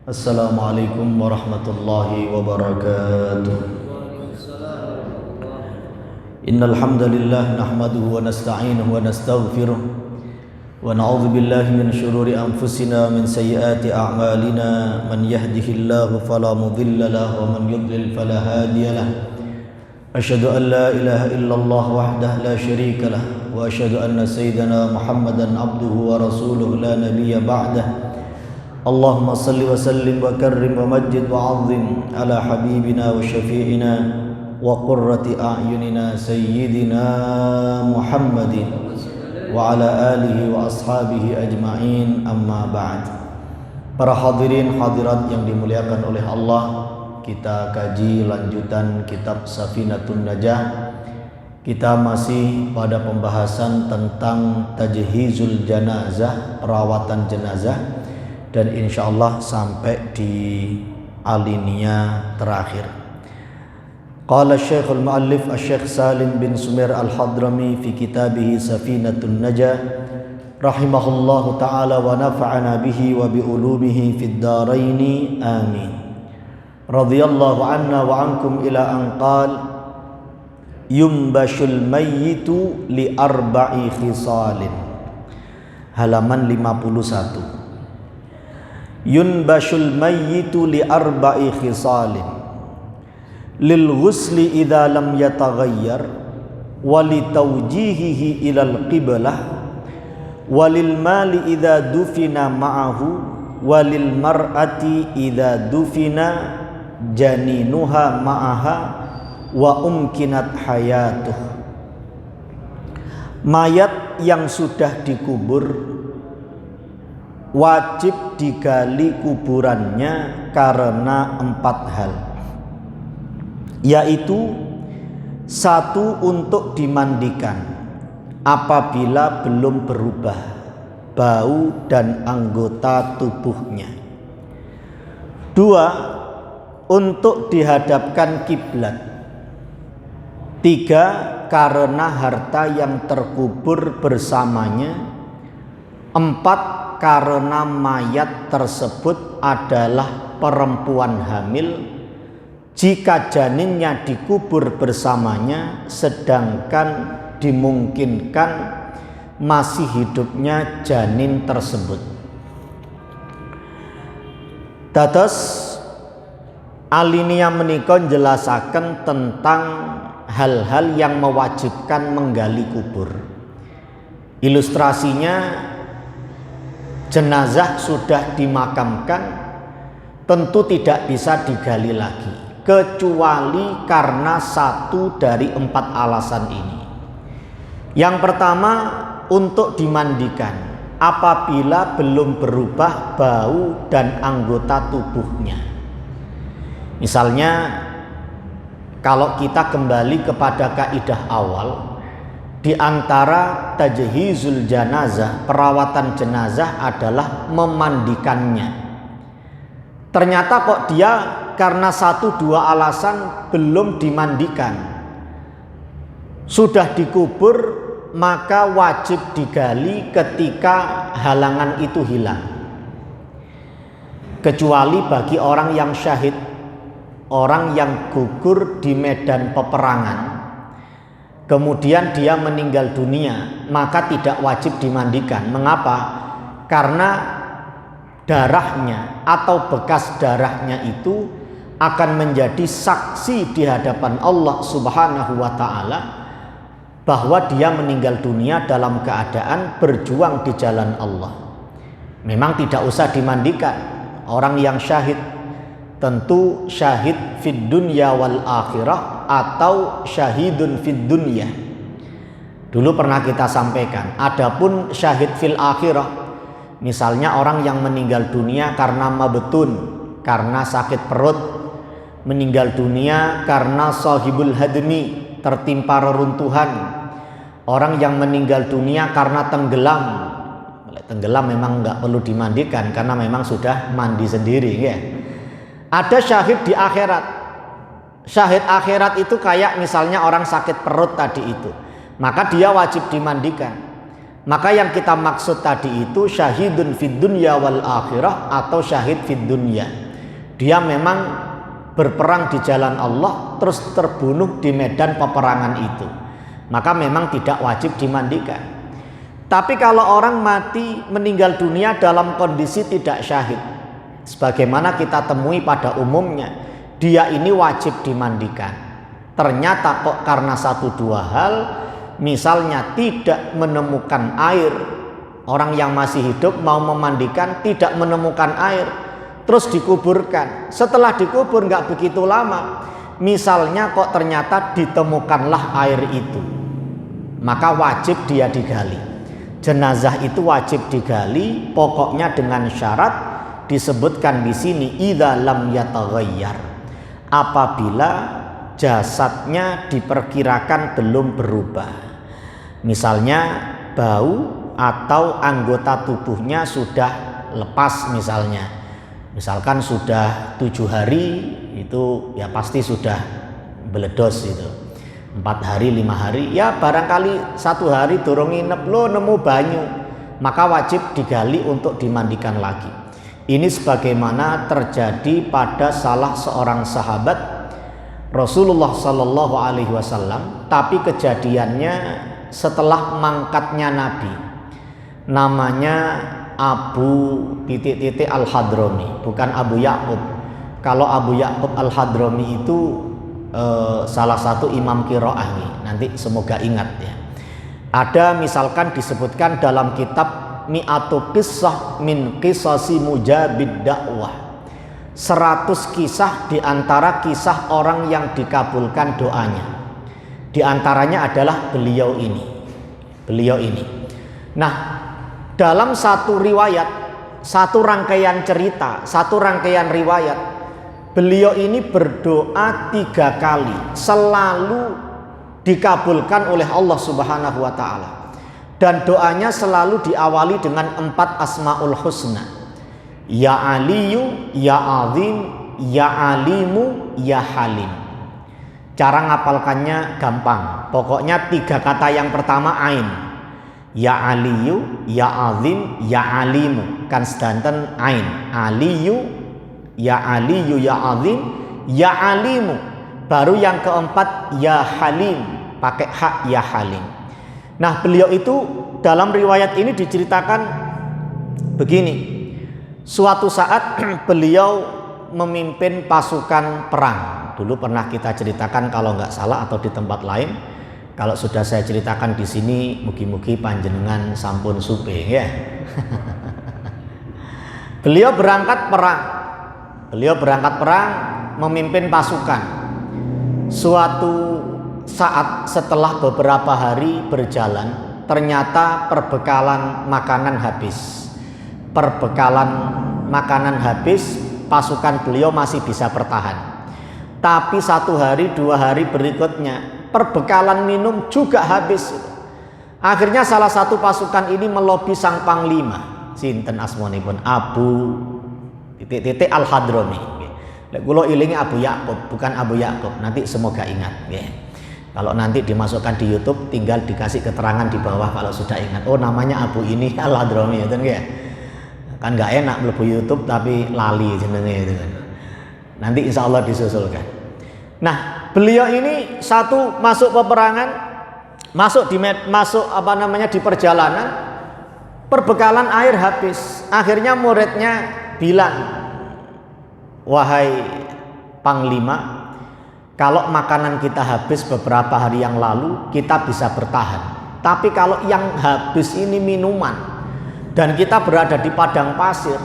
Assalamualaikum warahmatullahi wabarakatuh. Innal hamdalillah nahmaduhu wa nasta'inuhu wa nastaghfiruh wa na'udzu billahi min shururi anfusina min sayyiati a'malina man yahdihillahu fala mudilla lahu wa man yudlil fala hadiya lahu. Asyhadu an la ilaha illallah wahdahu la syarika lah wa asyhadu anna sayyidana Muhammadan abduhu wa rasuluhu la nabiyya ba'dahu. Allahumma salli wa sallim wa karrim wa majjid wa azim ala habibina wa syafi'ina wa qurrati a'yunina sayyidina Muhammadin wa ala alihi wa ashabihi ajma'in, amma ba'd. Para hadirin hadirat yang dimuliakan oleh Allah, kita kaji lanjutan kitab Safinatun Najah. Kita masih pada pembahasan tentang tajhizul janazah, perawatan jenazah, dan insyaallah sampai di alinea terakhir. Qala Syekhul Muallif Asy-Syaikh Salim bin Sumair Al-Hadrami fi kitabih Safinatun Najah rahimahullahu taala wa nafa'ana bihi wa bi ulumihi fid dharain amin. Radhiyallahu anna wa ankum ila an qala yumbashul mayyitu li arba'i khisalin. Halaman 51. Yunbashul mayyitu li arba'i khisalin lil ghusli idza lam yataghayyar wa li tawjihihi ilal qiblah wa lil mali idza dufina ma'ahu wa lil mar'ati idza dufina janinuha ma'aha wa umkinat hayatuh. Mayat yang sudah dikubur wajib digali kuburannya karena 4 hal, yaitu 1, untuk dimandikan apabila belum berubah bau dan anggota tubuhnya. 2, untuk dihadapkan kiblat. 3, karena harta yang terkubur bersamanya. 4, karena mayat tersebut adalah perempuan hamil jika janinnya dikubur bersamanya sedangkan dimungkinkan masih hidupnya janin tersebut. Dados alinea menika njelasaken tentang hal-hal yang mewajibkan menggali kubur. Ilustrasinya, jenazah sudah dimakamkan, tentu tidak bisa digali lagi kecuali karena 1 dari 4 alasan ini. Yang pertama, untuk dimandikan apabila belum berubah bau dan anggota tubuhnya. Misalnya, kalau kita kembali kepada kaidah awal, di antara tajhizul janazah, perawatan jenazah adalah memandikannya. Ternyata kok dia karena 1-2 alasan belum dimandikan, sudah dikubur, maka wajib digali ketika halangan itu hilang. Kecuali bagi orang yang syahid, orang yang gugur di medan peperangan, kemudian dia meninggal dunia, maka tidak wajib dimandikan. Mengapa? Karena darahnya atau bekas darahnya itu akan menjadi saksi di hadapan Allah Subhanahu wa ta'ala bahwa dia meninggal dunia dalam keadaan berjuang di jalan Allah. Memang tidak usah dimandikan. Orang yang syahid tentu syahid fid dunya wal akhirah atau syahidun fid dunya. Dulu pernah kita sampaikan, adapun syahid fil akhirah, misalnya orang yang meninggal dunia karena mabetun, karena sakit perut, meninggal dunia karena sahibul hadmi, tertimpa reruntuhan, orang yang meninggal dunia karena tenggelam. Tenggelam memang nggak perlu dimandikan karena memang sudah mandi sendiri, ya. Ada syahid di akhirat. Syahid akhirat itu kayak misalnya orang sakit perut tadi itu, maka dia wajib dimandikan. Maka yang kita maksud tadi itu syahidun fid dunya wal akhirah atau syahid fid dunya. Dia memang berperang di jalan Allah terus terbunuh di medan peperangan itu. Maka memang tidak wajib dimandikan. Tapi kalau orang mati meninggal dunia dalam kondisi tidak syahid, sebagaimana kita temui pada umumnya, dia ini wajib dimandikan. Ternyata kok karena satu dua hal, misalnya tidak menemukan air, orang yang masih hidup mau memandikan tidak menemukan air, terus dikuburkan. Setelah dikubur nggak begitu lama, misalnya kok ternyata ditemukanlah air itu, maka wajib dia digali. Jenazah itu wajib digali, pokoknya dengan syarat disebutkan di sini idza lam yataghayyar, apabila jasadnya diperkirakan belum berubah. Misalnya bau atau anggota tubuhnya sudah lepas, misalkan sudah 7 hari itu ya pasti sudah beledos itu. 4 hari 5 hari ya barangkali 1 hari durung nginep lo nemu banyu, maka wajib digali untuk dimandikan lagi. Ini sebagaimana terjadi pada salah seorang sahabat Rasulullah Shallallahu Alaihi Wasallam, tapi kejadiannya setelah mangkatnya Nabi. Namanya Abu Al-Hadrami, bukan Abu Ya'qub. Kalau Abu Ya'qub Al-Hadrami itu salah satu imam qiraah nih, nanti semoga ingat ya. Ada misalkan disebutkan dalam kitab Mi'atu Qissah min Qisasi Mujabid Da'wah, 100 kisah di antara kisah orang yang dikabulkan doanya. Di antaranya adalah beliau ini. Nah, dalam satu riwayat, satu rangkaian cerita, satu rangkaian riwayat, beliau ini berdoa 3 kali, selalu dikabulkan oleh Allah Subhanahu wa Ta'ala. Dan doanya selalu diawali dengan 4 Asmaul Husna. Ya Aliyu, Ya Azim, Ya Alimu, Ya Halim. Cara ngapalkannya gampang. Pokoknya 3 kata yang pertama ain. Ya Aliyu, Ya Azim, Ya Alimu. Kan sedanten ain. Aliyu, Ya Aliyu, Ya Azim, Ya Alimu. Baru yang keempat Ya Halim, pakai hak Ya Halim. Nah, beliau itu dalam riwayat ini diceritakan begini. Suatu saat beliau memimpin pasukan perang. Dulu pernah kita ceritakan kalau nggak salah atau di tempat lain. Kalau sudah saya ceritakan di sini, mugi-mugi panjenengan sampun supe ya. Beliau berangkat perang, memimpin pasukan. Suatu saat setelah beberapa hari berjalan, ternyata perbekalan makanan habis, pasukan beliau masih bisa bertahan. Tapi 1 hari 2 hari berikutnya perbekalan minum juga habis. Akhirnya salah satu pasukan ini melobi sang panglima, sinten asmonipun, Abu Al-Hadrami. Kula ilingi Abu Ya'qub, bukan Abu Ya'qub. Nanti semoga ingat ya. Kalau nanti dimasukkan di YouTube, tinggal dikasih keterangan di bawah kalau sudah ingat. Oh, namanya Abu ini Al-Hadrami itu ya. Kan nggak enak mlebu YouTube tapi lali jenenge itu kan. Nanti insya Allah disusulkan. Nah, beliau ini satu masuk peperangan, di perjalanan, perbekalan air habis. Akhirnya muridnya bilang, wahai Panglima, kalau makanan kita habis beberapa hari yang lalu, kita bisa bertahan. Tapi kalau yang habis ini minuman, dan kita berada di padang pasir,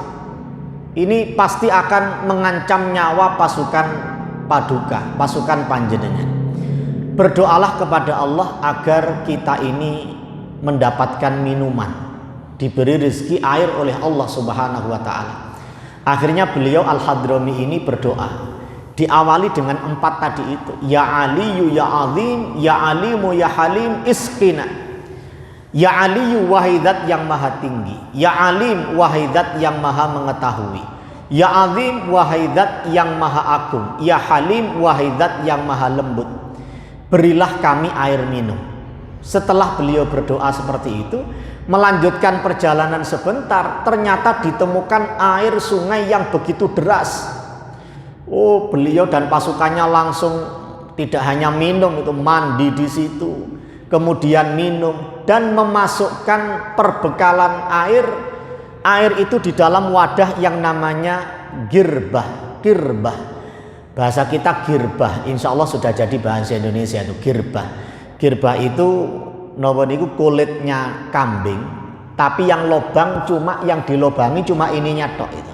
ini pasti akan mengancam nyawa pasukan Paduka, pasukan panjenengan. Berdoalah kepada Allah agar kita ini mendapatkan minuman, diberi rezeki air oleh Allah Subhanahu wa Ta'ala. Akhirnya beliau Al-Hadrami ini berdoa, diawali dengan 4 tadi itu. Ya Aliyu, Ya Azim, Ya Alimu, Ya Halim, Isqina. Ya Aliyu, wahidat yang maha tinggi. Ya Alim, wahidat yang maha mengetahui. Ya Azim, wahidat yang maha agung. Ya Halim, wahidat yang maha lembut. Berilah kami air minum. Setelah beliau berdoa seperti itu, melanjutkan perjalanan sebentar, ternyata ditemukan air sungai yang begitu deras. Oh, beliau dan pasukannya langsung tidak hanya minum, itu mandi di situ, kemudian minum dan memasukkan perbekalan air itu di dalam wadah yang namanya girbah. Bahasa kita girbah, insya Allah sudah jadi bahasa Indonesia itu girbah. Girbah itu nopo niku kulitnya kambing, tapi yang lobang yang dilobangi cuma ininya tok itu.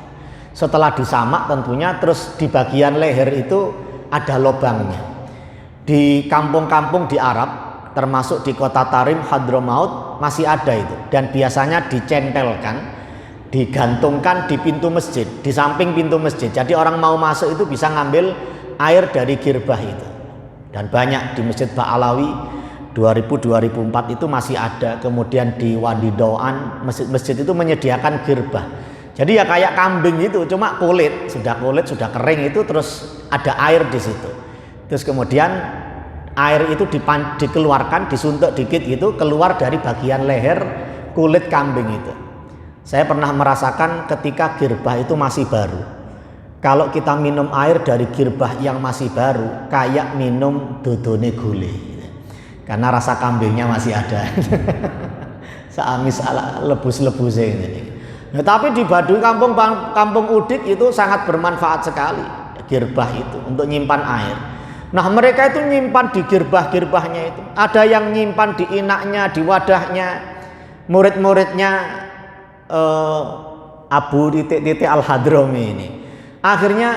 Setelah disamak tentunya, terus di bagian leher itu ada lobangnya. Di kampung-kampung di Arab, termasuk di kota Tarim, Hadramaut, masih ada itu. Dan biasanya dicentelkan, digantungkan di pintu masjid, di samping pintu masjid. Jadi orang mau masuk itu bisa ngambil air dari girbah itu. Dan banyak di Masjid Ba'alawi 2004 itu masih ada. Kemudian di Wadi Doan, masjid-masjid itu menyediakan girbah. Jadi ya kayak kambing itu, cuma kulit sudah kering itu, terus ada air di situ. Terus kemudian air itu dikeluarkan, disuntuk dikit gitu, keluar dari bagian leher kulit kambing itu. Saya pernah merasakan ketika girbah itu masih baru. Kalau kita minum air dari girbah yang masih baru, kayak minum dodone gule, karena rasa kambingnya masih ada. Seamis ala lebus-lebusnya ini. Nah, tapi di Baduy kampung Udik itu sangat bermanfaat sekali girbah itu untuk nyimpan air. Nah, mereka itu nyimpan di girbah-girbahnya itu. Ada yang nyimpan di inaknya, di wadahnya. Murid-muridnya Abu Titik Al-Hadrami ini. Akhirnya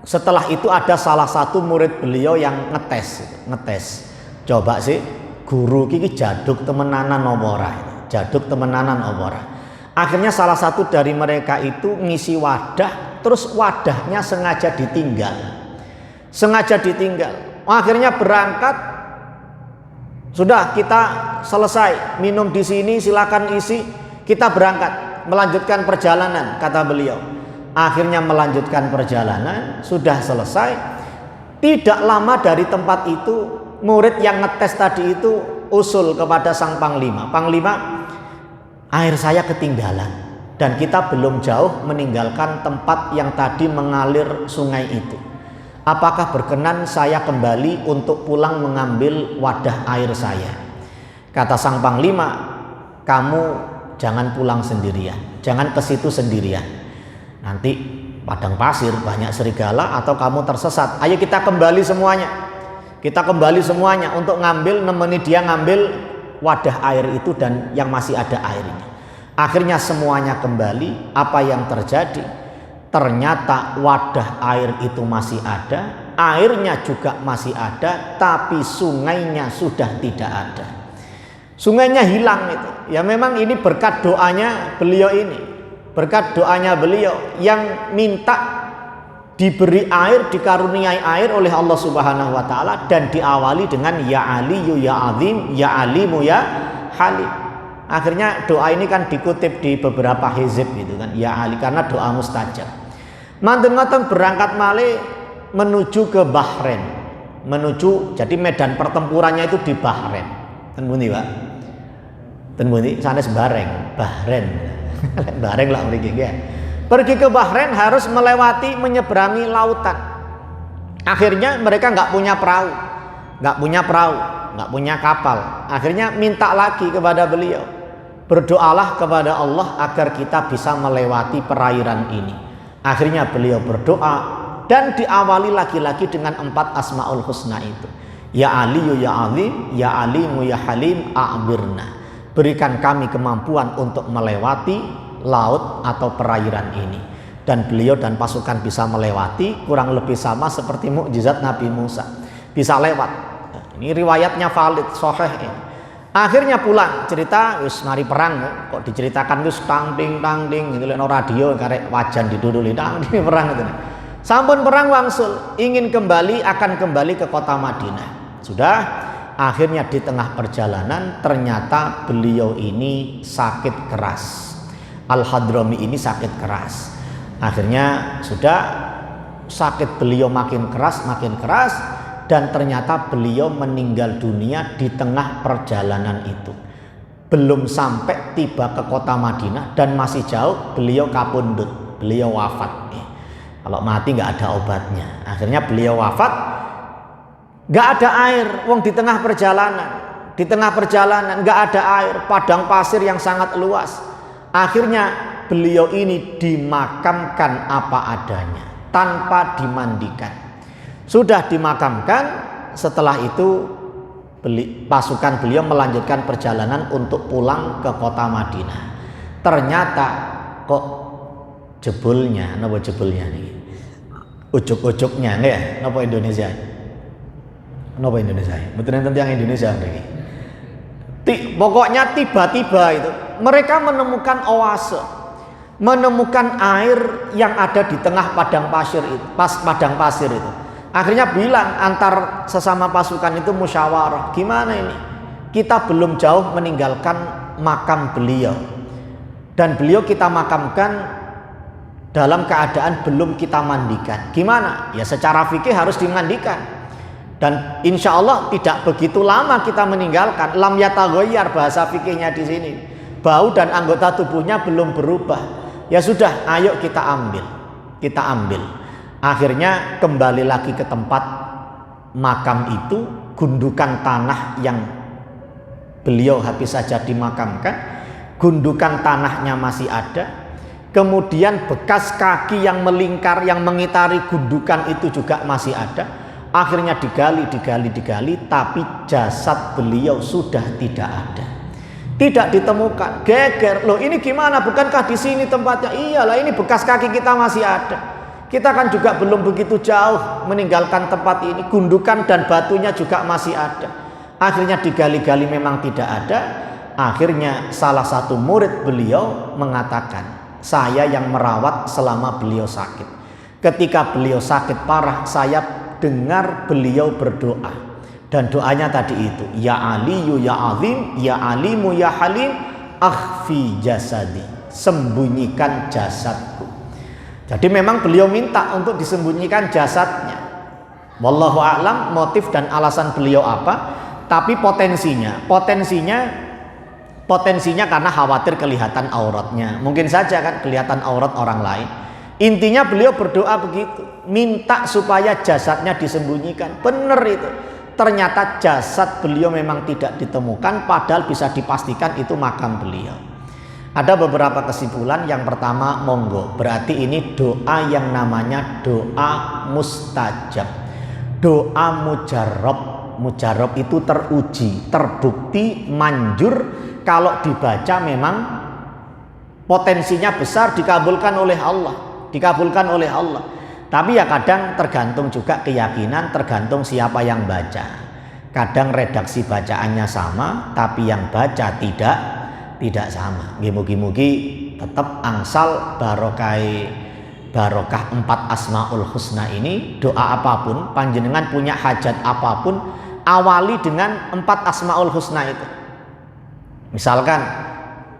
setelah itu ada salah satu murid beliau yang ngetes. Coba sih guru iki jaduk temenanan apa ora? Jaduk temenanan apa ora? Akhirnya salah satu dari mereka itu ngisi wadah, terus wadahnya sengaja ditinggal. Akhirnya berangkat. Sudah, kita selesai minum di sini, silakan isi. Kita berangkat melanjutkan perjalanan, kata beliau. Akhirnya melanjutkan perjalanan, sudah selesai. Tidak lama dari tempat itu, murid yang ngetes tadi itu usul kepada sang panglima. Panglima, air saya ketinggalan dan kita belum jauh meninggalkan tempat yang tadi mengalir sungai itu. Apakah berkenan saya kembali untuk pulang mengambil wadah air saya? Kata sang panglima, kamu jangan pulang sendirian, jangan ke situ sendirian. Nanti padang pasir banyak serigala atau kamu tersesat. Ayo kita kembali semuanya. Kita kembali semuanya untuk nemeni dia ngambil wadah air itu dan yang masih ada airnya. Akhirnya semuanya kembali. Apa yang terjadi? Ternyata wadah air itu masih ada, airnya juga masih ada, tapi sungainya sudah tidak ada. Sungainya hilang itu. Ya memang ini berkat doanya beliau ini. Berkat doanya beliau yang minta diberi air, dikaruniai air oleh Allah Subhanahu wa taala dan diawali dengan ya Aliyu ya Azim, ya Alimu ya Halim. Akhirnya doa ini kan dikutip di beberapa hizib gitu kan, ya Ali, karena doa mustajab. Manten-manten berangkat malih menuju ke Bahrain. Jadi medan pertempurannya itu di Bahrain. Ten pundi, Pak? Ten pundi sanes Bahrain. Bahrain lah mriki nggih. Pergi ke Bahrain harus menyeberangi lautan. Akhirnya mereka nggak punya perahu, nggak punya kapal. Akhirnya minta lagi kepada beliau, berdoalah kepada Allah agar kita bisa melewati perairan ini. Akhirnya beliau berdoa dan diawali lagi-lagi dengan 4 Asmaul Husna itu. Ya Aliyu ya Azim, ya Alimu ya Halim, a'birna. Berikan kami kemampuan untuk melewati laut atau perairan ini. Dan beliau dan pasukan bisa melewati, kurang lebih sama seperti mukjizat Nabi Musa. Bisa lewat. Ini riwayatnya valid, sahih ini. Akhirnya pulang, cerita wis mari perang kok diceritakan wis tang-ding gitu lek radio karek wajan diduduli tang-ding perang itu. Sampun perang wangsul, ingin akan kembali ke kota Madinah. Sudah, akhirnya di tengah perjalanan ternyata beliau ini sakit keras. Al-Hadrami ini sakit keras. Akhirnya sudah sakit beliau makin keras dan ternyata beliau meninggal dunia di tengah perjalanan itu. Belum sampai tiba ke kota Madinah dan masih jauh beliau kapundhut, beliau wafat. Kalau mati nggak ada obatnya. Akhirnya beliau wafat, nggak ada air, wong di tengah perjalanan nggak ada air, padang pasir yang sangat luas. Akhirnya beliau ini dimakamkan apa adanya, tanpa dimandikan. Sudah dimakamkan, setelah itu pasukan beliau melanjutkan perjalanan untuk pulang ke kota Madinah. Ternyata kok jebulnya, napa jebulnya nih? Ujuk-ujuknya nggih ya, napa Indonesia? Napa Indonesia? Betul tentang Indonesia niki. Pokoknya tiba-tiba itu mereka menemukan oase, menemukan air yang ada di tengah padang pasir itu. Akhirnya bilang antar sesama pasukan itu musyawarah, gimana ini? Kita belum jauh meninggalkan makam beliau, dan beliau kita makamkan dalam keadaan belum kita mandikan. Gimana? Ya secara fikih harus dimandikan. Dan insya Allah tidak begitu lama kita meninggalkan. Lam yataghayyar bahasa fikihnya di sini. Bau dan anggota tubuhnya belum berubah. Ya sudah, ayo kita ambil. Akhirnya kembali lagi ke tempat makam itu, gundukan tanah yang beliau habis saja dimakamkan, gundukan tanahnya masih ada. Kemudian bekas kaki yang melingkar, yang mengitari gundukan itu juga masih ada. Akhirnya digali, tapi jasad beliau sudah tidak ada. Tidak ditemukan. Geger, loh ini gimana? Bukankah di sini tempatnya? Iyalah, ini bekas kaki kita masih ada. Kita kan juga belum begitu jauh meninggalkan tempat ini. Gundukan dan batunya juga masih ada. Akhirnya digali-gali memang tidak ada. Akhirnya salah satu murid beliau mengatakan, saya yang merawat selama beliau sakit. Ketika beliau sakit parah, saya dengar beliau berdoa. Dan doanya tadi itu, ya Aliyu ya Azim, ya Alimu ya Halim, akhfi jasadi, sembunyikan jasadku. Jadi memang beliau minta untuk disembunyikan jasadnya. Wallahu a'lam motif dan alasan beliau apa, tapi potensinya karena khawatir kelihatan auratnya. Mungkin saja kan kelihatan aurat orang lain. Intinya beliau berdoa begitu, minta supaya jasadnya disembunyikan. Benar itu. Ternyata jasad beliau memang tidak ditemukan, padahal bisa dipastikan itu makam beliau. Ada beberapa kesimpulan. Yang pertama, monggo, berarti ini doa yang namanya doa mustajab, doa mujarab. Mujarab itu teruji, terbukti, manjur. Kalau dibaca memang potensinya besar dikabulkan oleh Allah. Tapi ya kadang tergantung juga keyakinan, tergantung siapa yang baca. Kadang redaksi bacaannya sama, tapi yang baca tidak sama. Mugi-mugi tetap angsal barokah 4 asmaul husna ini. Doa apapun, panjenengan punya hajat apapun, awali dengan 4 asmaul husna itu. Misalkan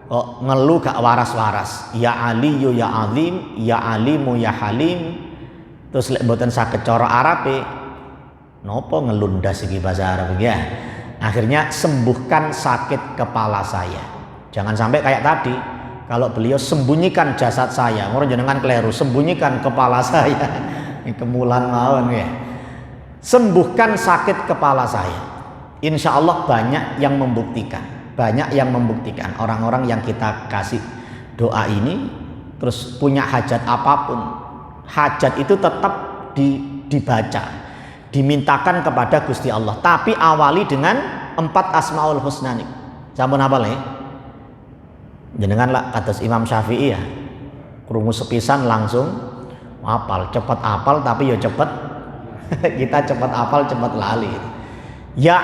kok ngeluh gak waras-waras, ya Aliyu ya Azim, ya Alimu ya Halim. Terus lek mboten saged cara Arabe, nopo ngelundas iki bahasa Arab ya. Akhirnya sembuhkan sakit kepala saya. Jangan sampai kayak tadi, kalau beliau sembunyikan jasad saya, ngono jenengan kleru, sembunyikan kepala saya. Kemulan mawon ya. Sembuhkan sakit kepala saya. Insya Allah banyak yang membuktikan. Orang-orang yang kita kasih doa ini terus punya hajat apapun, hajat itu tetap dibaca, dimintakan kepada Gusti Allah, tapi awali dengan 4 asmaul husna nih. Sampun hafal ya? Jenengan lah kados Imam Syafi'i ya, krungu sepisan langsung hafal, cepet hafal tapi ya cepet kita cepet hafal cepet lali. Ya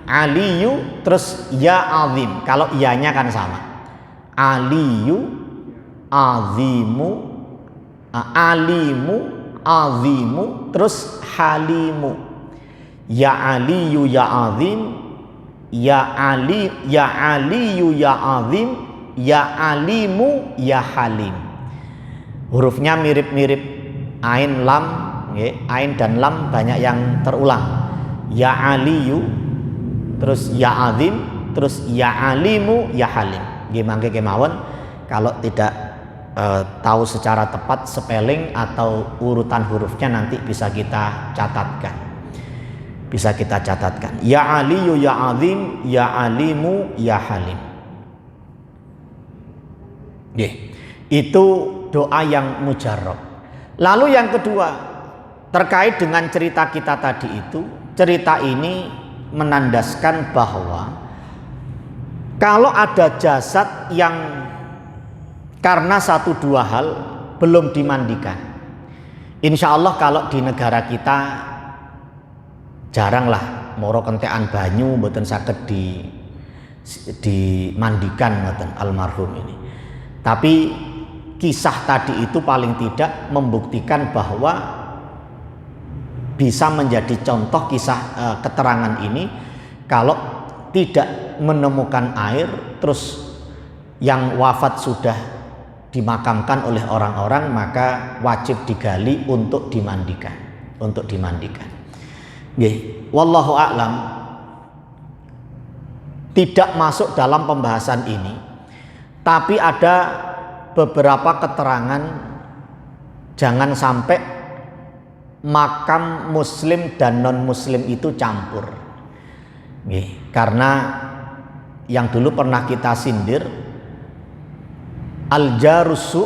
Aliyu terus ya Azim, kalau iyanya kan sama. Aliyu, Azimu, Alimu, Azimu, terus Halimu. Ya Aliyu ya Azim, ya Aliyu ya Azim, ya Alimu ya Halim. Hurufnya mirip-mirip, ain lam ain dan lam banyak yang terulang. Ya aliyu, terus ya azim, terus ya alimu, ya halim. Nggih mangke kemawon kalau tidak tahu secara tepat spelling atau urutan hurufnya nanti bisa kita catatkan. Bisa kita catatkan. Ya aliyu, ya azim, ya alimu, ya halim. Nggih. Itu doa yang mujarrab. Lalu yang kedua, terkait dengan cerita kita tadi itu, cerita ini menandaskan bahwa kalau ada jasad yang karena satu dua hal belum dimandikan, insya Allah kalau di negara kita jaranglah moro kentekan banyu mboten saged dimandikan ngoten almarhum ini. Tapi kisah tadi itu paling tidak membuktikan bahwa bisa menjadi contoh kisah keterangan ini. Kalau tidak menemukan air, terus yang wafat sudah dimakamkan oleh orang-orang, maka wajib digali untuk dimandikan. Nggih, wallahu a'lam. Tidak masuk dalam pembahasan ini, tapi ada beberapa keterangan jangan sampai makam muslim dan non muslim itu campur. Karena yang dulu pernah kita sindir, al-jarusu,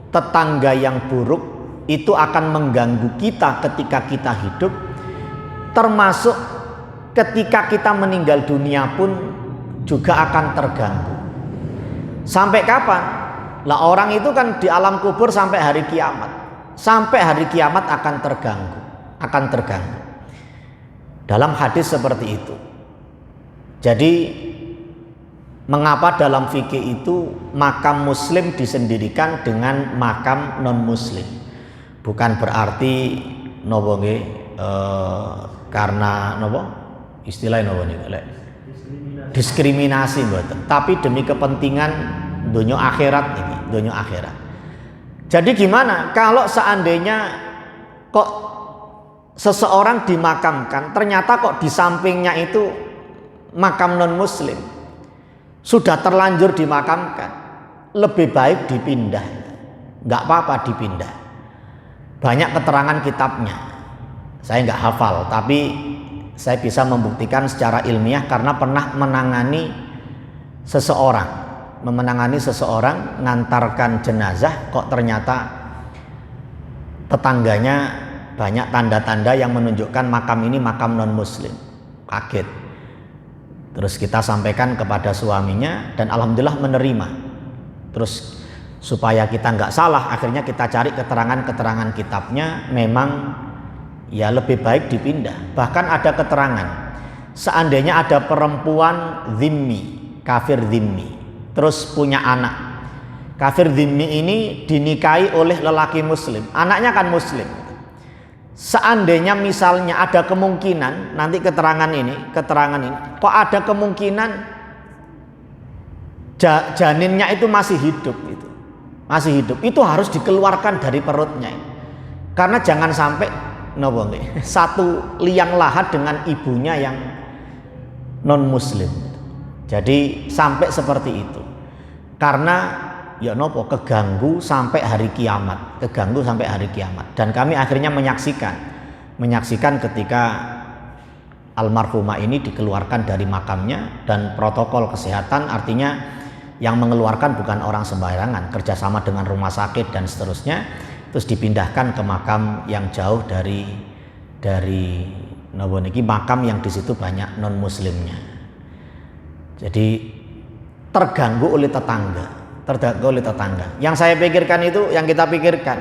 tetangga yang buruk itu akan mengganggu kita ketika kita hidup, termasuk ketika kita meninggal dunia pun juga akan terganggu. Sampai kapan? Lah orang itu kan di alam kubur sampai hari kiamat. Sampai hari kiamat akan terganggu. Dalam hadis seperti itu. Jadi mengapa dalam fikih itu makam muslim disendirikan dengan makam non muslim? Bukan berarti nopo nggih karena nopo istilahnya nopo niku diskriminasi mboten, tapi demi kepentingan dunia akhirat ini, dunia akhirat. Jadi gimana kalau seandainya kok seseorang dimakamkan, ternyata kok di sampingnya itu makam non muslim, sudah terlanjur dimakamkan, lebih baik dipindah. Nggak apa-apa dipindah. Banyak keterangan kitabnya, saya nggak hafal, tapi saya bisa membuktikan secara ilmiah karena pernah menangani seseorang ngantarkan jenazah, kok ternyata tetangganya banyak tanda-tanda yang menunjukkan makam ini makam non muslim. Kaget. Terus kita sampaikan kepada suaminya dan alhamdulillah menerima. Terus supaya kita nggak salah, akhirnya kita cari keterangan-keterangan kitabnya, memang ya lebih baik dipindah. Bahkan ada keterangan seandainya ada perempuan zimmi, kafir zimmi, terus punya anak. Kafir zimmi ini dinikahi oleh lelaki muslim, anaknya kan muslim. Seandainya misalnya ada kemungkinan, nanti keterangan ini kok ada kemungkinan janinnya itu masih hidup, itu harus dikeluarkan dari perutnya. Karena jangan sampai satu liang lahat dengan ibunya yang non muslim. Jadi sampai seperti itu. Karena keganggu sampai hari kiamat, Dan kami akhirnya menyaksikan ketika almarhumah ini dikeluarkan dari makamnya, dan protokol kesehatan, artinya yang mengeluarkan bukan orang sembarangan, kerjasama dengan rumah sakit dan seterusnya, terus dipindahkan ke makam yang jauh dari makam yang di situ banyak non muslimnya. Jadi terganggu oleh tetangga. Yang saya pikirkan itu, yang kita pikirkan,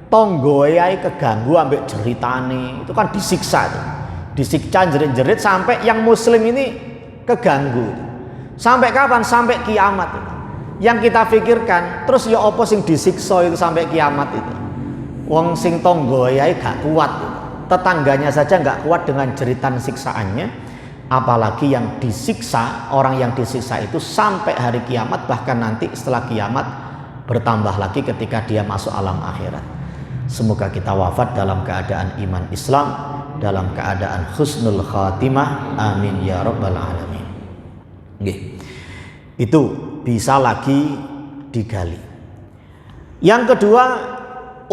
tonggo yai keganggu ambek jeritane, itu kan disiksa tuh. Disiksa jerit-jerit sampai yang muslim ini keganggu. Sampai kapan? Sampai kiamat itu. Yang kita pikirkan, terus ya opo sing disiksa itu sampai kiamat itu. Wong sing tonggo yai gak kuat itu. Tetangganya saja gak kuat dengan jeritan siksaannya, apalagi yang disiksa, orang yang disiksa itu sampai hari kiamat, bahkan nanti setelah kiamat bertambah lagi ketika dia masuk alam akhirat. Semoga kita wafat dalam keadaan iman Islam, dalam keadaan husnul khatimah. Amin ya rabbal alamin. Itu bisa lagi digali. Yang kedua,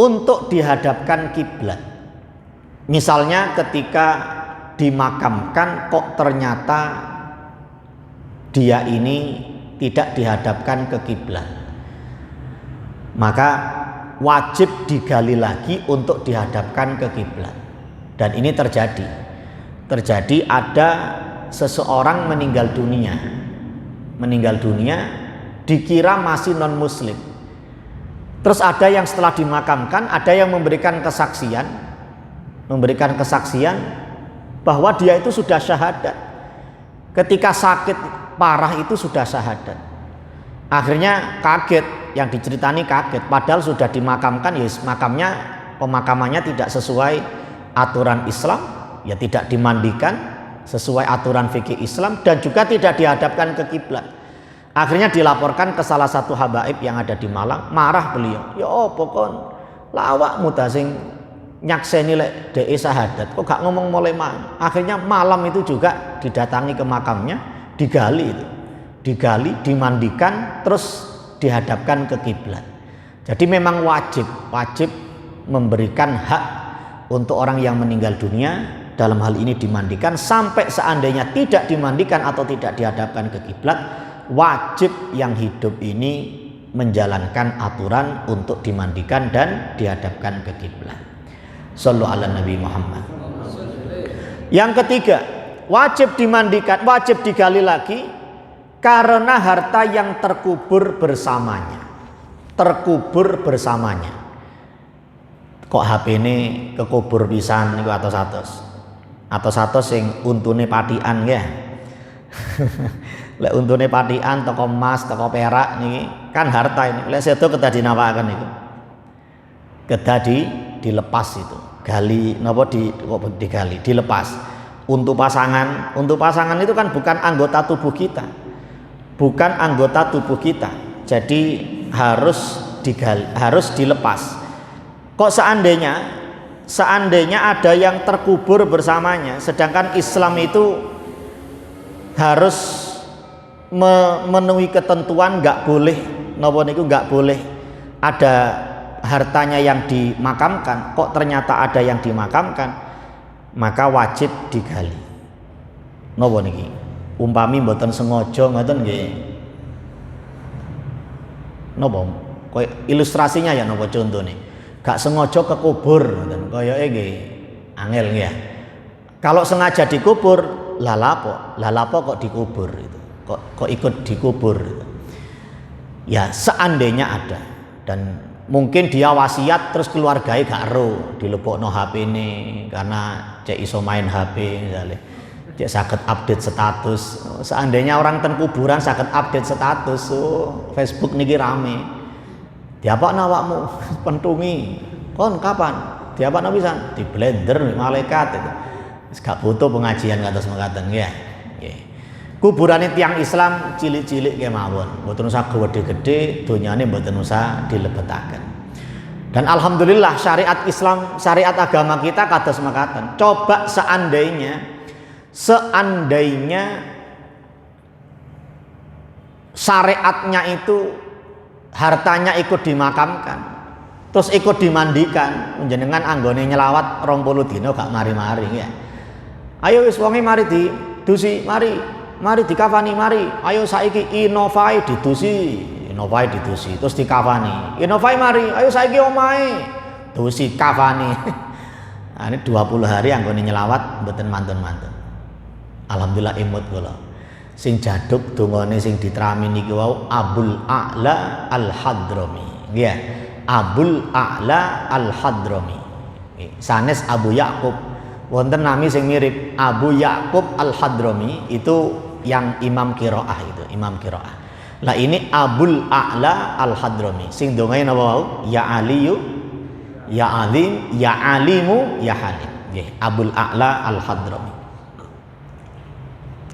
untuk dihadapkan kiblat. Misalnya ketika dimakamkan kok ternyata dia ini tidak dihadapkan ke kiblat, maka wajib digali lagi untuk dihadapkan ke kiblat. Dan ini terjadi ada seseorang meninggal dunia dikira masih non muslim. Terus ada yang setelah dimakamkan, ada yang memberikan kesaksian bahwa dia itu sudah syahadat. Ketika sakit parah itu sudah syahadat. Akhirnya kaget, yang diceritani kaget, padahal sudah dimakamkan, ya pemakamannya tidak sesuai aturan Islam, ya tidak dimandikan sesuai aturan fikih Islam, dan juga tidak dihadapkan ke kiblat. Akhirnya dilaporkan ke salah satu habaib yang ada di Malang. Marah beliau, ya pokon lawak mutasing nyakseni lek de syahadat, kok gak ngomong mulai mang. Akhirnya malam itu juga didatangi ke makamnya, digali, dimandikan, terus dihadapkan ke kiblat. Jadi memang wajib memberikan hak untuk orang yang meninggal dunia, dalam hal ini dimandikan. Sampai seandainya tidak dimandikan atau tidak dihadapkan ke kiblat, wajib yang hidup ini menjalankan aturan untuk dimandikan dan dihadapkan ke kiblat. Shallu ala Nabi Muhammad. Yang ketiga, wajib dimandikan, wajib digali lagi karena harta yang terkubur bersamanya. Kok HP ini kekubur pisan niku atos sing untune patian ya. Lek untune patian toko emas, toko perak niki kan harta ini. Lek sedo kedah dinawakaken niku. Kedah dilepas itu. Gali napa digali, dilepas. Untuk pasangan itu kan bukan anggota tubuh kita. Jadi harus digali, harus dilepas. Kok seandainya ada yang terkubur bersamanya, sedangkan Islam itu harus memenuhi ketentuan, nggak boleh ada hartanya yang dimakamkan. Kok ternyata ada yang dimakamkan, maka wajib digali. Napa niki? Umpami mboten sengaja ngoten nggih. Napa? Koyo ilustrasinya ya napa contone? Gak sengaja kekubur ngoten. Koyoke nggih angel nggih ya. Kalau sengaja dikubur, lalapo kok dikubur itu. Kok ikut dikubur itu. Ya seandainya ada, dan mungkin dia wasiat terus keluarganya gak ero dilebokno HP ini karena cek iso main HP misalnya, cek saged update status. Seandainya orang ten kuburan saged update status, Facebook niki rame. Diapakno awakmu pentungi kon kapan? Diapakno pisan? Di blender malaikat itu. Wis gak butuh pengajian kados mekaten ya. Nggih. Kuburane tiyang Islam cilik-cilik kemawon, mboten usah gede-gede, donyane mboten usah dilebetaken. Dan alhamdulillah syariat Islam, syariat agama kita kados mekaten. Coba seandainya syariatnya itu hartanya ikut dimakamkan, terus ikut dimandikan, njenengan anggone nyelawat 20 dina gak mari-mari ya. Ayo wis wonge mari didusi, mari dikafani, mari ayo saiki Inovai didusi, terus dikafani. Inovai mari, ayo saiki omahe dusi kafani. Nah, ini 20 hari anggone nyelawat mboten mantun-mantun. Alhamdulillah imut kula. Sing jaduk dongane sing diterami niki wau Abul A'la Al-Hadrami. Nggih. Abul A'la Al-Hadrami. Sanes Abu Yakub. Wonten nami sing mirip Abu Yakub Al-Hadrami, itu yang imam qiraah itu, imam qiraah. Lah ini Abul A'la Al-Hadrami. Sing dongae napa wau? Ya Aliyu, ya Alim, ya Alimu, ya Halim. Nggih, Abul A'la Al-Hadrami.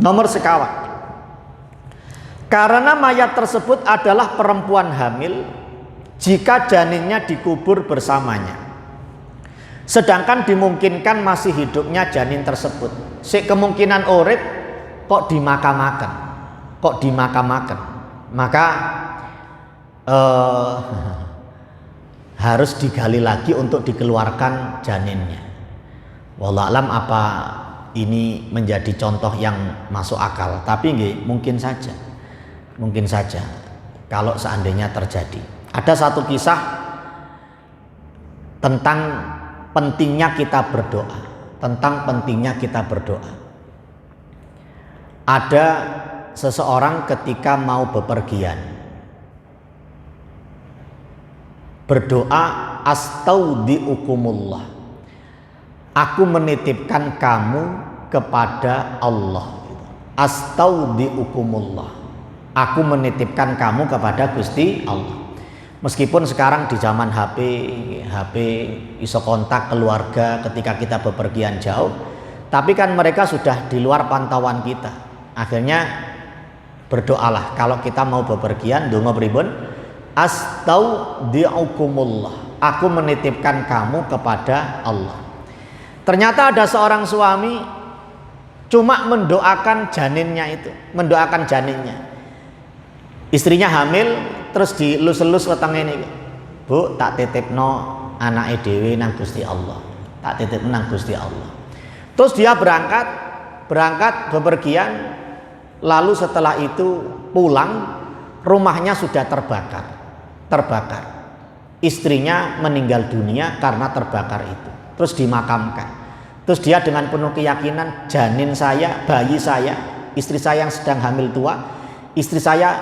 Nomor sekawan. Karena mayat tersebut adalah perempuan hamil, jika janinnya dikubur bersamanya, Sedangkan dimungkinkan masih hidupnya janin tersebut. Kemungkinan urip kok dimakamaken. Maka harus digali lagi untuk dikeluarkan janinnya. Wallahu alam apa ini menjadi contoh yang masuk akal, tapi mungkin saja kalau seandainya terjadi. Ada satu kisah tentang pentingnya kita berdoa. Ada seseorang ketika mau bepergian berdoa, astaudiukumullah, aku menitipkan kamu kepada Allah. Astaudiukumullah, aku menitipkan kamu kepada Gusti Allah. Meskipun sekarang di zaman HP iso kontak keluarga ketika kita bepergian jauh, tapi kan mereka sudah di luar pantauan kita. Akhirnya berdoalah kalau kita mau bepergian, donga pripun? Astaudiukumullah, aku menitipkan kamu kepada Allah. Ternyata ada seorang suami cuma mendoakan janinnya. Istrinya hamil, terus dilus-elus wetenge niki. Bu, tak titipno anake dhewe nang Gusti Allah. Terus dia berangkat bepergian, lalu setelah itu pulang, rumahnya sudah terbakar. Istrinya meninggal dunia karena terbakar itu. Terus dimakamkan. Terus dia dengan penuh keyakinan, janin saya, bayi saya, istri saya yang sedang hamil tua, istri saya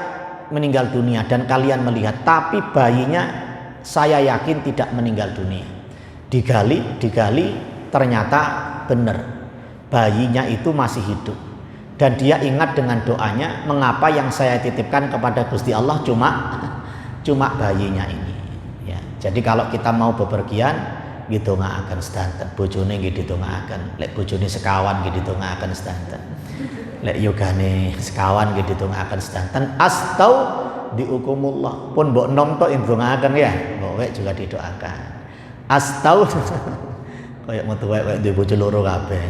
meninggal dunia dan kalian melihat, tapi bayinya saya yakin tidak meninggal dunia. Digali, ternyata benar, bayinya itu masih hidup. Dan dia ingat dengan doanya, mengapa yang saya titipkan kepada Gusti Allah cuma bayinya ini. Ya, jadi kalau kita mau bepergian, gitu nggak akan sedanten, bojone gitu nggak akan, lek bojone sekawan gitu nggak akan sedanten, lek yogane sekawan gitu nggak akan sedanten. Astaudiukumullah pun mbok nom tok ndongaken ya, mbok juga didoakan. Kayak metu wae duwe bojo loro kabeh.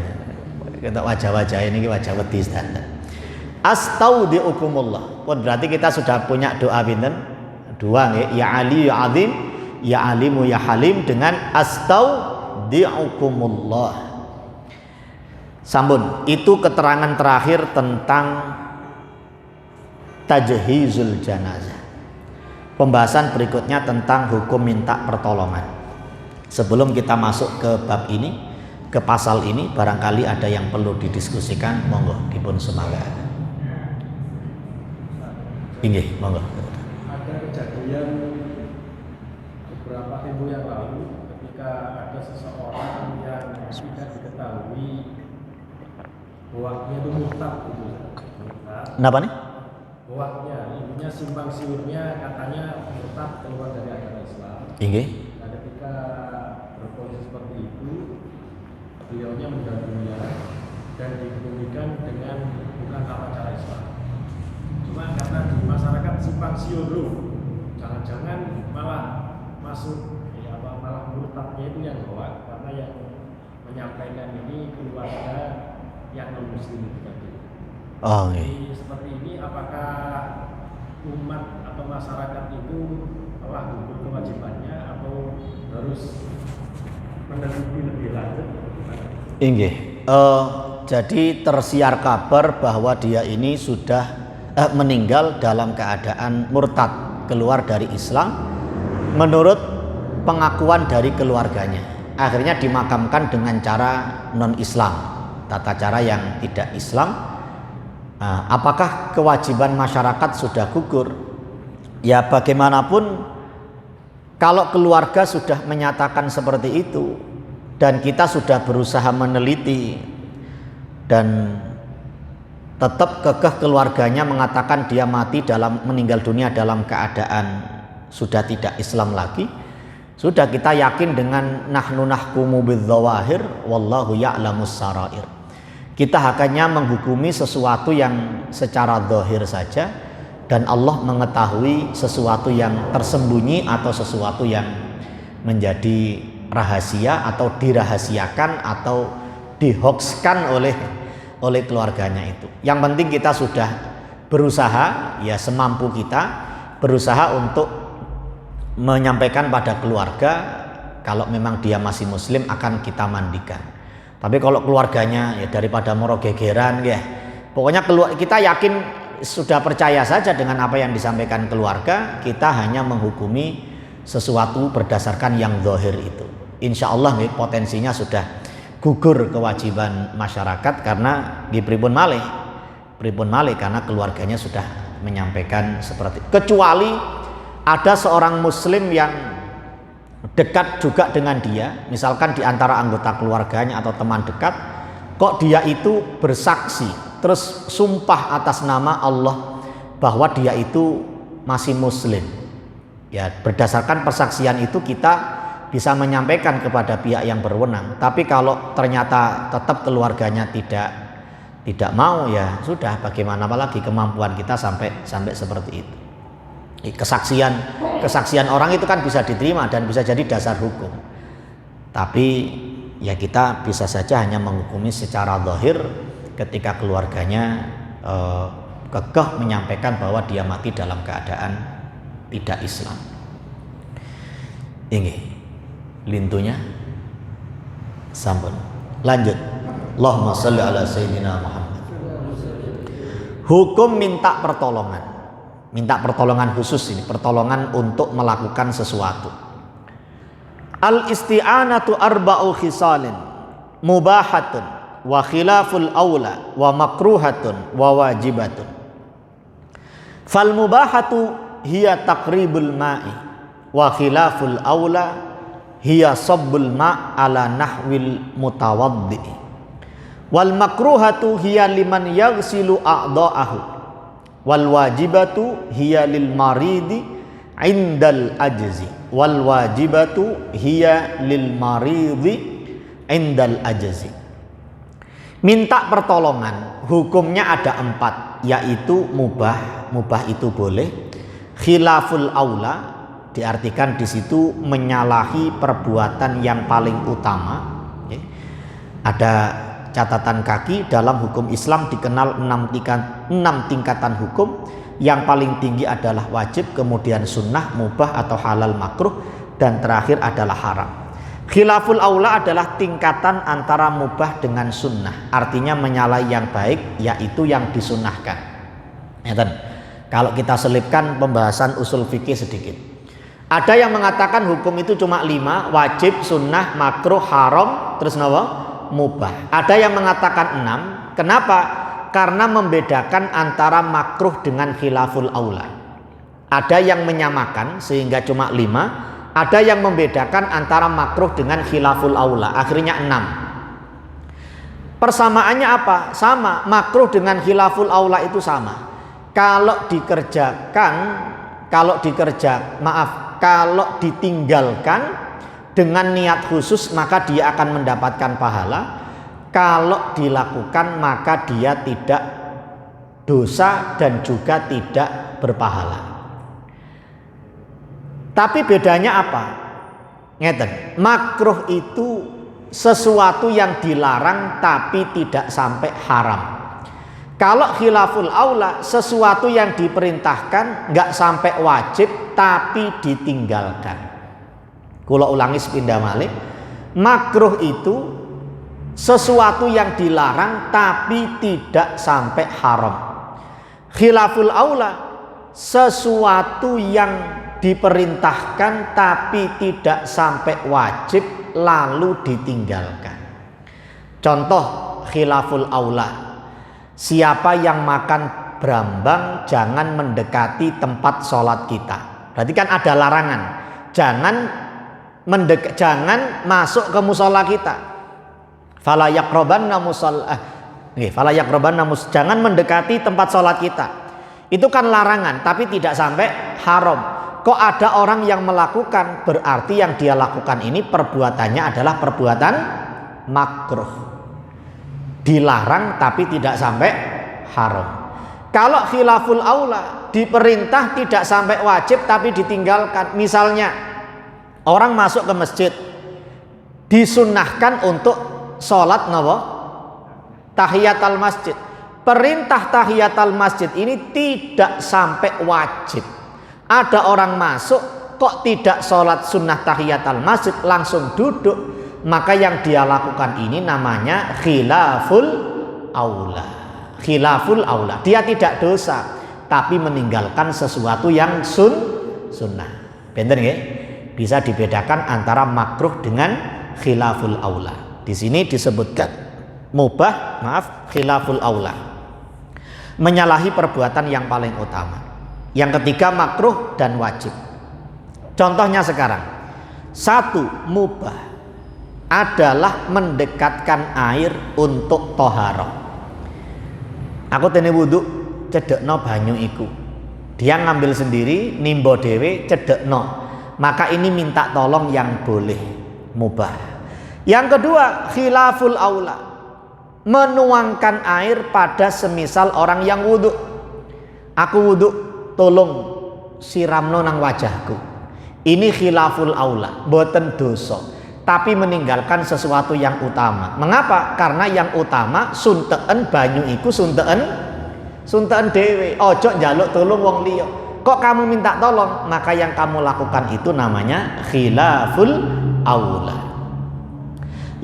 Kita wajah-wajah ini wajah wedi sedanten. Astaudiukumullah pun berarti kita sudah punya doa pinten? Dua nggih, ya Ali ya Azim, ya Alimu ya Halim dengan astaudiukumullah. Sampun, itu keterangan terakhir tentang tajhizul janazah. Pembahasan berikutnya tentang hukum minta pertolongan. Sebelum kita masuk ke bab ini, ke pasal ini, barangkali ada yang perlu didiskusikan, monggo dipun semangat. Inggih, monggo. Ada kejadian beberapa minggu yang lalu ketika ada seseorang yang tidak diketahui buahnya itu murtad gitu. Kenapa nih? Buahnya, ibunya simpang siurnya katanya murtad keluar dari agama Islam. Inggih. Nah, ketika berposisi seperti itu, beliaunya meninggal dunia dan dikebumikan dengan bukan tata cara Islam. Cuma karena di masyarakat simpang siur loh, jangan-jangan malah masuk malah murtadnya itu yang hoak, karena yang menyampaikan ini keluarga yang non muslim tadi. Oh, jadi seperti ini, apakah umat atau masyarakat itu telah gugur kewajibannya atau harus meneliti lebih lanjut? Inggih. Jadi tersiar kabar bahwa dia ini sudah meninggal dalam keadaan murtad, keluar dari Islam menurut pengakuan dari keluarganya. Akhirnya dimakamkan dengan cara non-Islam, tata cara yang tidak Islam. Apakah kewajiban masyarakat sudah gugur? Ya bagaimanapun, kalau keluarga sudah menyatakan seperti itu dan kita sudah berusaha meneliti dan tetap kekeh keluarganya mengatakan dia meninggal dunia dalam keadaan sudah tidak Islam lagi, sudah kita yakin dengan nahnu nahkumu bidzawahir wallahu ya'lamus sarair. Kita hanya menghukumi sesuatu yang secara zahir saja dan Allah mengetahui sesuatu yang tersembunyi atau sesuatu yang menjadi rahasia atau dirahasiakan atau dihoaxkan oleh keluarganya itu. Yang penting kita sudah berusaha ya semampu kita berusaha untuk menyampaikan pada keluarga kalau memang dia masih muslim akan kita mandikan. Tapi kalau keluarganya ya daripada morogegeran ya, pokoknya kita yakin sudah percaya saja dengan apa yang disampaikan keluarga, kita hanya menghukumi sesuatu berdasarkan yang zahir itu. Insya Allah nih, potensinya sudah gugur kewajiban masyarakat karena pripun malih karena keluarganya sudah menyampaikan seperti itu. Kecuali ada seorang muslim yang dekat juga dengan dia, misalkan di antara anggota keluarganya atau teman dekat, kok dia itu bersaksi terus sumpah atas nama Allah bahwa dia itu masih muslim. Ya, berdasarkan persaksian itu kita bisa menyampaikan kepada pihak yang berwenang. Tapi kalau ternyata tetap keluarganya tidak mau, ya sudah, bagaimana, apalagi kemampuan kita sampai seperti itu. Kesaksian orang itu kan bisa diterima dan bisa jadi dasar hukum. Tapi ya kita bisa saja hanya menghukumi secara zahir ketika keluarganya kekeh menyampaikan bahwa dia mati dalam keadaan tidak Islam. Ini lintunya sampun. Lanjut. Allahumma shalli ala sayyidina Muhammad. Hukum minta pertolongan. Minta pertolongan khusus ini, pertolongan untuk melakukan sesuatu. Al-isti'anatu arba'u khisalin mubahatun wa khilaful aula wa makruhatun wa wajibatun. Fal mubahatu hiya taqribul ma'i wa khilaful aula hiya sabbul ma' ala nahwil mutawaddi. Wal makruhatu hiya liman yaghsilu a'dha'ahu. Wal wajibatu hiya lil maridi indal ajzi. Wal wajibatu hiya lil maridi indal ajzi. Minta pertolongan hukumnya ada 4, yaitu mubah. Mubah itu boleh. Khilaful aula diartikan di situ menyalahi perbuatan yang paling utama. Ada catatan kaki, dalam hukum Islam dikenal 6 tingkatan hukum. Yang paling tinggi adalah wajib, kemudian sunnah, mubah atau halal, makruh, dan terakhir adalah haram. Khilaful aula adalah tingkatan antara mubah dengan sunnah, artinya menyalahi yang baik, yaitu yang disunnahkan. Kalau kita selipkan pembahasan usul fikih sedikit, ada yang mengatakan hukum itu cuma 5, wajib, sunnah, makruh, haram, terus mubah. Ada yang mengatakan 6. Kenapa? Karena membedakan antara makruh dengan khilaful aula. Ada yang menyamakan sehingga cuma 5. Ada yang membedakan antara makruh dengan khilaful aula. Akhirnya 6. Persamaannya apa? Sama. Makruh dengan khilaful aula itu sama. Kalau ditinggalkan dengan niat khusus maka dia akan mendapatkan pahala. Kalau dilakukan maka dia tidak dosa dan juga tidak berpahala. Tapi bedanya apa? Ngeten, makruh itu sesuatu yang dilarang tapi tidak sampai haram. Kalau khilaful aula sesuatu yang diperintahkan nggak sampai wajib tapi ditinggalkan. Kula ulangi sepindah malih, makruh itu sesuatu yang dilarang tapi tidak sampai haram. Khilaful aula sesuatu yang diperintahkan tapi tidak sampai wajib lalu ditinggalkan. Contoh khilaful aula, siapa yang makan brambang jangan mendekati tempat sholat kita. Berarti kan ada larangan, jangan masuk ke musola kita. Fala yaqrabanna jangan mendekati tempat sholat kita. Itu kan larangan tapi tidak sampai haram. Kok ada orang yang melakukan, berarti yang dia lakukan ini perbuatannya adalah perbuatan makruh. Dilarang tapi tidak sampai haram. Kalau khilaful aula diperintah tidak sampai wajib tapi ditinggalkan. Misalnya orang masuk ke masjid, Disunnahkan untuk sholat napa? Tahiyatul masjid. Perintah tahiyatul masjid ini tidak sampai wajib. Ada orang masuk kok tidak sholat sunnah tahiyatul masjid, langsung duduk, maka yang dia lakukan ini namanya khilaful aula. Khilaful aula. Dia tidak dosa, tapi meninggalkan sesuatu yang sunnah. Bener nggih? Bisa dibedakan antara makruh dengan khilaful aula. Di sini disebutkan mubah, khilaful aula. Menyalahi perbuatan yang paling utama. Yang ketiga makruh dan wajib. Contohnya sekarang, 1 mubah adalah mendekatkan air untuk toharoh. Aku tene wudu cedekno banyu iku. Dia ngambil sendiri, nimbo dewe, cedekno. Maka ini minta tolong yang boleh, mubah. Yang kedua khilaful aula, menuangkan air pada semisal orang yang wudhu. Aku wudhu, tolong siramno nang wajahku. Ini khilaful aula, boten dosa, tapi meninggalkan sesuatu yang utama. Mengapa? Karena yang utama sunteken banyu iku sunteken dewe. Ojo njaluk tolong wong liya. Kok kamu minta tolong? Maka yang kamu lakukan itu namanya khilaful aula.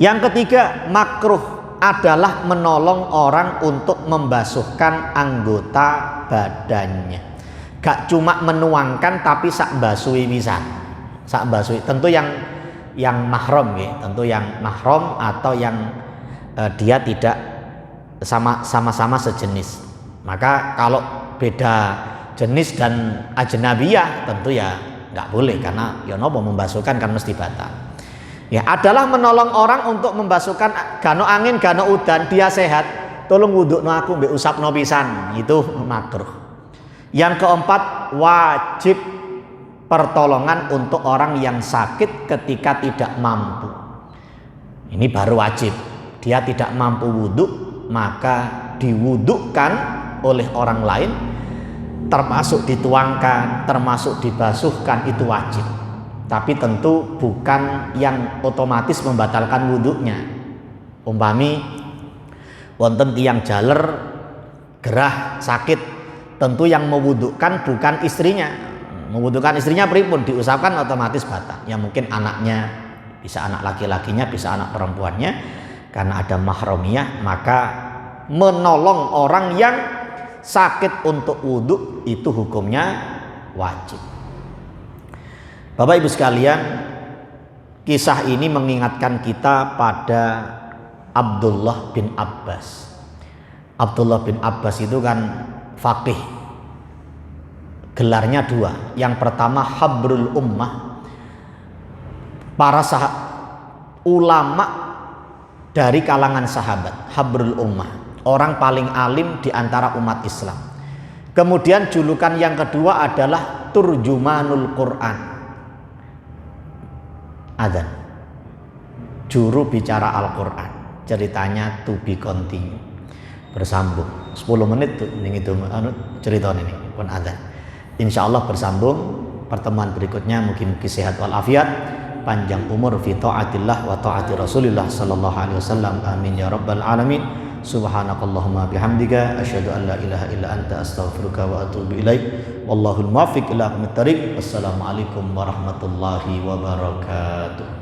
Yang ketiga makruh adalah menolong orang untuk membasuhkan anggota badannya. Gak cuma menuangkan tapi sak basuhi pisan. Sak basuhi. Tentu yang mahram ya, tentu yang mahram atau yang dia tidak sama-sama sejenis. Maka kalau beda jenis dan ajnabiyah tentu ya nggak boleh, karena ya nopo membasuhkan kan mesti batal. Ya, adalah menolong orang untuk membasuhkan gano angin, gano udan, dia sehat, tolong wudukno aku mbek usapno pisan, itu makruh. Yang keempat, wajib pertolongan untuk orang yang sakit ketika tidak mampu. Ini baru wajib. Dia tidak mampu wuduk, maka diwudukkan oleh orang lain, termasuk dituangkan, termasuk dibasuhkan, itu wajib. Tapi tentu bukan yang otomatis membatalkan wuduknya. Umpami wonten tiyang jaler gerah sakit, tentu yang mewudukkan bukan istrinya. Mewudukkan istrinya pripun, diusapkan otomatis batal. Ya mungkin anaknya, bisa anak laki-lakinya, bisa anak perempuannya, karena ada mahramiyah, maka menolong orang yang sakit untuk wuduk itu hukumnya wajib. Bapak Ibu sekalian, kisah ini mengingatkan kita pada Abdullah bin Abbas. Abdullah bin Abbas itu kan faqih. Gelarnya 2. Yang pertama habrul ummah. Para ulama dari kalangan sahabat, habrul ummah. Orang paling alim di antara umat Islam. Kemudian julukan yang kedua adalah turjumanul Quran. Adzan, juru bicara Al-Quran. Ceritanya to be continue, bersambung 10 menit tuh itu cerita ini pun adzan. Insya Allah bersambung pertemuan berikutnya. Mungkin sehat walafiat, panjang umur fi taatillah wa taati Rasulillah sallallahu alaihi wasallam. Amin ya rabbal alamin. Subhanakallahumma bihamdika asyhadu an la ilaha illa anta astaghfiruka wa atubu ilaik. Wallahul muwaffiq ila aqwamit thariq. Wassalamualaikum warahmatullahi wabarakatuh.